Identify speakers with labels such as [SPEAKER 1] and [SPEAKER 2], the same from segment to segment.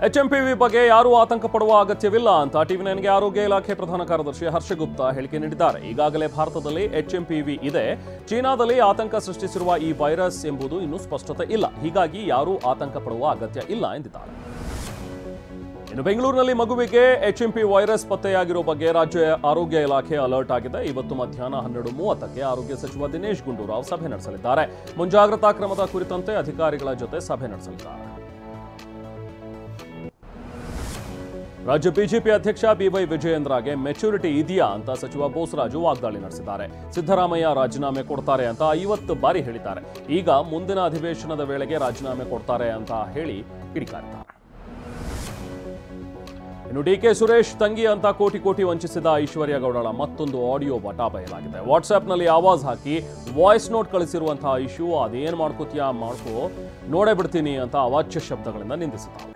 [SPEAKER 1] HMPV ಬಗ್ಗೆ ಯಾರೂ ಆತಂಕ ಪಡುವ ಅಗತ್ಯವಿಲ್ಲ ಅಂತ ಟಿವಿ9ಗೆ ಆರೋಗ್ಯ ಇಲಾಖೆ ಪ್ರಧಾನ ಕಾರ್ಯದರ್ಶಿ ಹರ್ಷಗುಪ್ತಾ ಹೇಳಿಕೆ ನೀಡಿದ್ದಾರೆ. ಈಗಾಗಲೇ ಭಾರತದಲ್ಲಿ ಎಚ್ಎಂಪಿವಿ ಇದೆ, ಚೀನಾದಲ್ಲಿ ಆತಂಕ ಸೃಷ್ಟಿಸಿರುವ ಈ ವೈರಸ್ ಎಂಬುದು ಇನ್ನೂ ಸ್ಪಷ್ಟತೆ ಇಲ್ಲ, ಹೀಗಾಗಿ ಯಾರೂ ಆತಂಕ ಪಡುವ ಅಗತ್ಯ ಇಲ್ಲ ಎಂದಿದ್ದಾರೆ. ಇನ್ನು ಬೆಂಗಳೂರಿನಲ್ಲಿ ಮಗುವಿಗೆ ಎಚ್ಎಂಪಿ ವೈರಸ್ ಪತ್ತೆಯಾಗಿರುವ ಬಗ್ಗೆ ರಾಜ್ಯ ಆರೋಗ್ಯ ಇಲಾಖೆ ಅಲರ್ಟ್ ಆಗಿದೆ. ಇವತ್ತು ಮಧ್ಯಾಹ್ನ 12:30ಕ್ಕೆ ಆರೋಗ್ಯ ಸಚಿವ ದಿನೇಶ್ ಗುಂಡೂರಾವ್ ಸಭೆ ನಡೆಸಲಿದ್ದಾರೆ. ಮುಂಜಾಗ್ರತಾ ಕ್ರಮದ ಕುರಿತಂತೆ ಅಧಿಕಾರಿಗಳ ಜೊತೆ ಸಭೆ ನಡೆಸಲಿದ್ದಾರೆ. ರಾಜ್ಯ ಬಿಜೆಪಿ ಅಧ್ಯಕ್ಷ ಬಿವೈ ವಿಜಯೇಂದ್ರಗೆ ಮೆಚುರಿಟಿ ಇದೆಯಾ ಅಂತ ಸಚಿವ ಬೋಸರಾಜು ವಾಗ್ದಾಳಿ ನಡೆಸಿದ್ದಾರೆ. ಸಿದ್ದರಾಮಯ್ಯ ರಾಜೀನಾಮೆ ಕೊಡ್ತಾರೆ ಅಂತ 50 ಬಾರಿ ಹೇಳಿದ್ದಾರೆ. ಈಗ ಮುಂದಿನ ಅಧಿವೇಶನದ ವೇಳೆಗೆ ರಾಜೀನಾಮೆ ಕೊಡ್ತಾರೆ ಅಂತ ಹೇಳಿ ಕಿಡಿಕಾರಿದ್ದಾರೆ. ಇನ್ನು ಡಿಕೆ ಸುರೇಶ್ ತಂಗಿ ಅಂತ ಕೋಟಿ ವಂಚಿಸಿದ ಐಶ್ವರ್ಯ ಗೌಡಳ ಮತ್ತೊಂದು ಆಡಿಯೋ ಬಟಾ ಬಯಲಾಗಿದೆ. ವಾಟ್ಸ್ಆಪ್ನಲ್ಲಿ ಆವಾಜ್ ಹಾಕಿ ವಾಯ್ಸ್ ನೋಟ್ ಕಳಿಸಿರುವಂತಹ ಇಶ್ಯೂ ಅದೇನ್ ಮಾಡ್ಕೋತೀಯಾ ಮಾಡ್ಕೋ ನೋಡೇ ಬಿಡ್ತೀನಿ ಅಂತ ಅವಾಚ್ಯ ಶಬ್ದಗಳಿಂದ ನಿಂದಿಸಿದ್ದಾರೆ.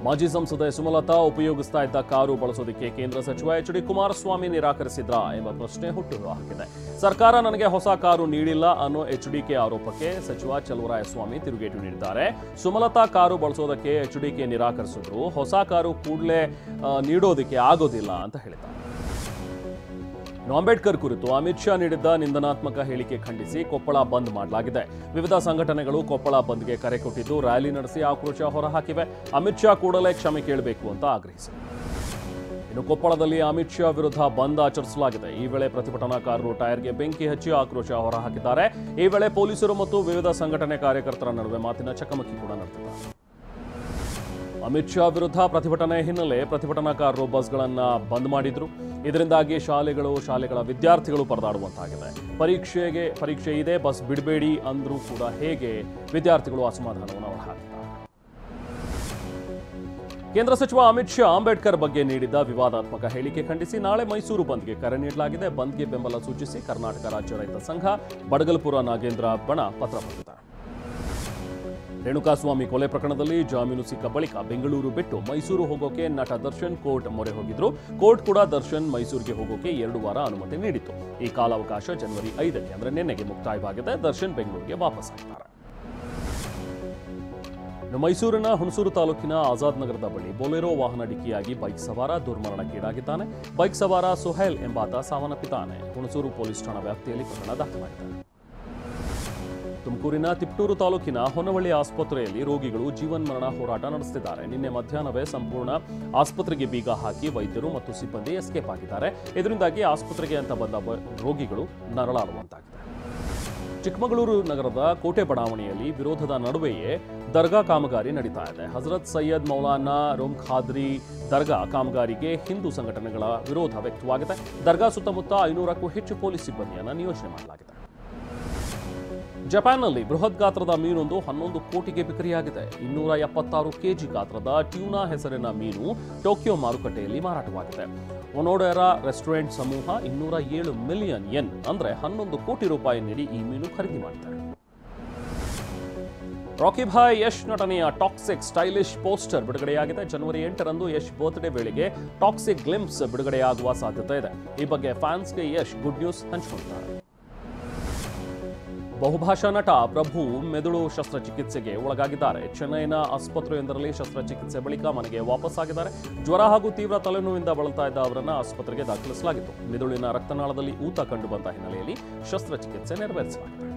[SPEAKER 1] ಮಾಜಿ ಸಂಸದೆ ಸುಮಲತಾ ಉಪಯೋಗಿಸ್ತಾ ಇದ್ದ ಕಾರು ಬಳಸೋದಕ್ಕೆ ಕೇಂದ್ರ ಸಚಿವ ಎಚ್.ಡಿ. ಕುಮಾರಸ್ವಾಮಿ ನಿರಾಕರಿಸಿದ್ರಾ ಎಂಬ ಪ್ರಶ್ನೆ ಹುಟ್ಟುಹಾಕಿದೆ. ಸರ್ಕಾರ ನನಗೆ ಹೊಸ ಕಾರು ನೀಡಿಲ್ಲ ಅನ್ನೋ ಎಚ್ಡಿಕೆ ಆರೋಪಕ್ಕೆ ಸಚಿವ ಚಲುವರಾಯಸ್ವಾಮಿ ತಿರುಗೇಟು ನೀಡಿದ್ದಾರೆ. ಸುಮಲತಾ ಕಾರು ಬಳಸೋದಕ್ಕೆ ಎಚ್ಡಿಕೆ ನಿರಾಕರಿಸಿದ್ರು, ಹೊಸ ಕಾರು ಕೂಡಲೇ ನೀಡೋದಕ್ಕೆ ಆಗೋದಿಲ್ಲ ಅಂತ ಹೇಳಿದ್ದಾರೆ. ಅಂಬೇಡ್ಕರ್ ಕುರಿತು ಅಮಿತ್ ಶಾ ನೀಡಿದ್ದ ನಿಂದನಾತ್ಮಕ ಹೇಳಿಕೆ ಖಂಡಿಸಿ ಕೊಪ್ಪಳ ಬಂದ್ ಮಾಡಲಾಗಿದೆ. ವಿವಿಧ ಸಂಘಟನೆಗಳು ಕೊಪ್ಪಳ ಬಂದ್ಗೆ ಕರೆ ಕೊಟ್ಟಿದ್ದು ರ್ಯಾಲಿ ನಡೆಸಿ ಆಕ್ರೋಶ ಹೊರಹಾಕಿವೆ. ಅಮಿತ್ ಶಾ ಕೂಡಲೇ ಕ್ಷಮೆ ಕೇಳಬೇಕು ಅಂತ ಆಗ್ರಹಿಸಿವೆ. ಇನ್ನು ಕೊಪ್ಪಳದಲ್ಲಿ ಅಮಿತ್ ಶಾ ವಿರುದ್ಧ ಬಂದ್ ಆಚರಿಸಲಾಗಿದೆ. ಈ ವೇಳೆ ಪ್ರತಿಭಟನಾಕಾರರು ಟೈರ್ಗೆ ಬೆಂಕಿ ಹಚ್ಚಿ ಆಕ್ರೋಶ ಹೊರಹಾಕಿದ್ದಾರೆ. ಈ ವೇಳೆ ಪೊಲೀಸರು ಮತ್ತು ವಿವಿಧ ಸಂಘಟನೆ ಕಾರ್ಯಕರ್ತರ ನಡುವೆ ಮಾತಿನ ಚಕಮಕಿ ಕೂಡ ನಡೆದಿದೆ. ಅಮಿತ್ ಶಾ ವಿರುದ್ಧ ಪ್ರತಿಭಟನೆ ಹಿನ್ನೆಲೆ ಪ್ರತಿಭಟನಾಕಾರರು ಬಸ್ಗಳನ್ನು ಬಂದ್ ಮಾಡಿದ್ರು. ಇದರಿಂದಾಗಿ ಶಾಲೆಗಳ ವಿದ್ಯಾರ್ಥಿಗಳು ಪರದಾಡುವಂತಾಗಿದೆ. ಪರೀಕ್ಷೆ ಇದೆ, ಬಸ್ ಬಿಡಬೇಡಿ ಅಂದ್ರೂ ಕೂಡ ಹೇಗೆ ವಿದ್ಯಾರ್ಥಿಗಳು ಅಸಮಾಧಾನವನ್ನು ಹೊರಹಾಕಿದ್ದಾರೆ. ಕೇಂದ್ರ ಸಚಿವ ಅಮಿತ್ ಶಾ ಅಂಬೇಡ್ಕರ್ ಬಗ್ಗೆ ನೀಡಿದ್ದ ವಿವಾದಾತ್ಮಕ ಹೇಳಿಕೆ ಖಂಡಿಸಿ ನಾಳೆ ಮೈಸೂರು ಬಂದ್ಗೆ ಕರೆ ನೀಡಲಾಗಿದೆ. ಬಂದ್ಗೆ ಬೆಂಬಲ ಸೂಚಿಸಿ ಕರ್ನಾಟಕ ರಾಜ್ಯ ರೈತ ಸಂಘ, ಬಡಗಲ್ಪುರ ನಾಗೇಂದ್ರ ಬಣ ಪತ್ರ ಬರೆದಿದ್ದಾರೆ. ರೇಣುಕಾಸ್ವಾಮಿ ಕೊಲೆ ಪ್ರಕರಣದಲ್ಲಿ ಜಾಮೀನು ಸಿಕ್ಕ ಬಳಿಕ ಬೆಂಗಳೂರು ಬಿಟ್ಟು ಮೈಸೂರು ಹೋಗೋಕೆ ನಟ ದರ್ಶನ್ ಕೋರ್ಟ್ ಮೊರೆ ಹೋಗಿದ್ರು. ಕೋರ್ಟ್ ಕೂಡ ದರ್ಶನ್ ಮೈಸೂರಿಗೆ ಹೋಗೋಕೆ 2 ವಾರ ಅನುಮತಿ ನೀಡಿತ್ತು. ಈ ಕಾಲಾವಕಾಶ ಜನವರಿ 5ಕ್ಕೆ ಅಂದ್ರೆ ನಿನ್ನೆಗೆ ಮುಕ್ತಾಯವಾಗಿದೆ. ದರ್ಶನ್ ಬೆಂಗಳೂರಿಗೆ ವಾಪಸ್ ಆಗ್ತಾರೆ. ಮೈಸೂರಿನ ಹುಣಸೂರು ತಾಲೂಕಿನ ಆಜಾದ್ ನಗರದ ಬಳಿ ಬೊಲೆರೋ ವಾಹನ ಡಿಕ್ಕಿಯಾಗಿ ಬೈಕ್ ಸವಾರ ದುರ್ಮರಣಕ್ಕೀಡಾಗಿದ್ದಾನೆ. ಬೈಕ್ ಸವಾರ ಸುಹೈಲ್ ಎಂಬಾತ ಸಾವನ್ನಪ್ಪಿದ್ದಾನೆ. ಹುಣಸೂರು ಪೊಲೀಸ್ ಠಾಣಾ ವ್ಯಾಪ್ತಿಯಲ್ಲಿ ಪ್ರಕರಣ ದಾಖಲಾಗಿದೆ. ತುಮಕೂರಿನ ತಿಪ್ಟೂರು ತಾಲೂಕಿನ ಹೊನ್ನವಳ್ಳಿ ಆಸ್ಪತ್ರೆಯಲ್ಲಿ ರೋಗಿಗಳು ಜೀವನ್ಮರಣ ಹೋರಾಟ ನಡೆಸುತ್ತಿದ್ದಾರೆ. ನಿನ್ನೆ ಮಧ್ಯಾಹ್ನವೇ ಸಂಪೂರ್ಣ ಆಸ್ಪತ್ರೆಗೆ ಬೀಗ ಹಾಕಿ ವೈದ್ಯರು ಮತ್ತು ಸಿಬ್ಬಂದಿ ಎಸ್ಕೇಪ್ ಆಗಿದ್ದಾರೆ. ಇದರಿಂದಾಗಿ ಆಸ್ಪತ್ರೆಗೆ ಅಂತ ಬಂದ ರೋಗಿಗಳು ನರಳಾಡುವಂತಾಗಿದೆ. ಚಿಕ್ಕಮಗಳೂರು ನಗರದ ಕೋಟೆ ಬಡಾವಣೆಯಲ್ಲಿ ವಿರೋಧದ ನಡುವೆಯೇ ದರ್ಗಾ ಕಾಮಗಾರಿ ನಡೀತಾ ಇದೆ. ಹಜರತ್ ಸೈಯದ್ ಮೌಲಾನಾ ರೋಮ್ ಖಾದ್ರಿ ದರ್ಗಾ ಕಾಮಗಾರಿಗೆ ಹಿಂದೂ ಸಂಘಟನೆಗಳ ವಿರೋಧ ವ್ಯಕ್ತವಾಗಿದೆ. ದರ್ಗಾ ಸುತ್ತಮುತ್ತ 500ಕ್ಕೂ ಹೆಚ್ಚು ಪೊಲೀಸ್ ಸಿಬ್ಬಂದಿಯನ್ನು ನಿಯೋಜನೆ ಮಾಡಲಾಗಿದೆ. ಜಪಾನ್ನಲ್ಲಿ ಬೃಹತ್ ಗಾತ್ರದ ಮೀನೊಂದು 11 ಕೋಟಿಗೆ ಬಿಕ್ರಿಯಾಗಿದೆ. 276 ಕೆಜಿ ಗಾತ್ರದ ಟ್ಯೂನಾ ಹೆಸರಿನ ಮೀನು ಟೋಕಿಯೋ ಮಾರುಕಟ್ಟೆಯಲ್ಲಿ ಮಾರಾಟವಾಗಿದೆ. ಒನೋಡೆರಾ ರೆಸ್ಟೋರೆಂಟ್ ಸಮೂಹ 207 ಮಿಲಿಯನ್ ಯೆನ್ ಅಂದ್ರೆ 11 ಕೋಟಿ ರೂಪಾಯಿ ನೀಡಿ ಈ ಮೀನು ಖರೀದಿ ಮಾಡಿದ್ದಾರೆ. ರಾಕಿ ಭಾಯ್ ಯಶ್ ನಟನೆಯ ಟಾಕ್ಸಿಕ್ ಸ್ಟೈಲಿಶ್ ಪೋಸ್ಟರ್ ಬಿಡುಗಡೆಯಾಗಿದೆ. ಜನವರಿ 8ರಂದು ಯಶ್ ಬರ್ತ್ಡೇ ವೇಳೆಗೆ ಟಾಕ್ಸಿಕ್ ಗ್ಲಿಂಪ್ಸ್ ಬಿಡುಗಡೆಯಾಗುವ ಸಾಧ್ಯತೆ ಇದೆ. ಈ ಬಗ್ಗೆ ಫ್ಯಾನ್ಸ್ಗೆ ಯಶ್ ಗುಡ್ ನ್ಯೂಸ್ ಹಂಚಿಕೊಂಡಿದ್ದಾರೆ. ಬಹುಭಾಷಾ ನಟ ಪ್ರಭು ಮೆದುಳು ಶಸ್ತ್ರಚಿಕಿತ್ಸೆಗೆ ಒಳಗಾಗಿದ್ದಾರೆ. ಚೆನ್ನೈನ ಆಸ್ಪತ್ರೆಯೊಂದರಲ್ಲಿ ಶಸ್ತ್ರಚಿಕಿತ್ಸೆ ಬಳಿಕ ಮನೆಗೆ ವಾಪಸ್ ಆಗಿದ್ದಾರೆ. ಜ್ವರ ಹಾಗೂ ತೀವ್ರ ತಲೆನೋವಿನಿಂದ ಬಳಲ್ತಾ ಇದ್ದ ಅವರನ್ನು ಆಸ್ಪತ್ರೆಗೆ ದಾಖಲಿಸಲಾಗಿತ್ತು. ಮೆದುಳಿನ ರಕ್ತನಾಳದಲ್ಲಿ ಊತ ಕಂಡುಬಂದ ಹಿನ್ನೆಲೆಯಲ್ಲಿ ಶಸ್ತ್ರಚಿಕಿತ್ಸೆ ನೆರವೇರಿಸಲಾಗಿದೆ.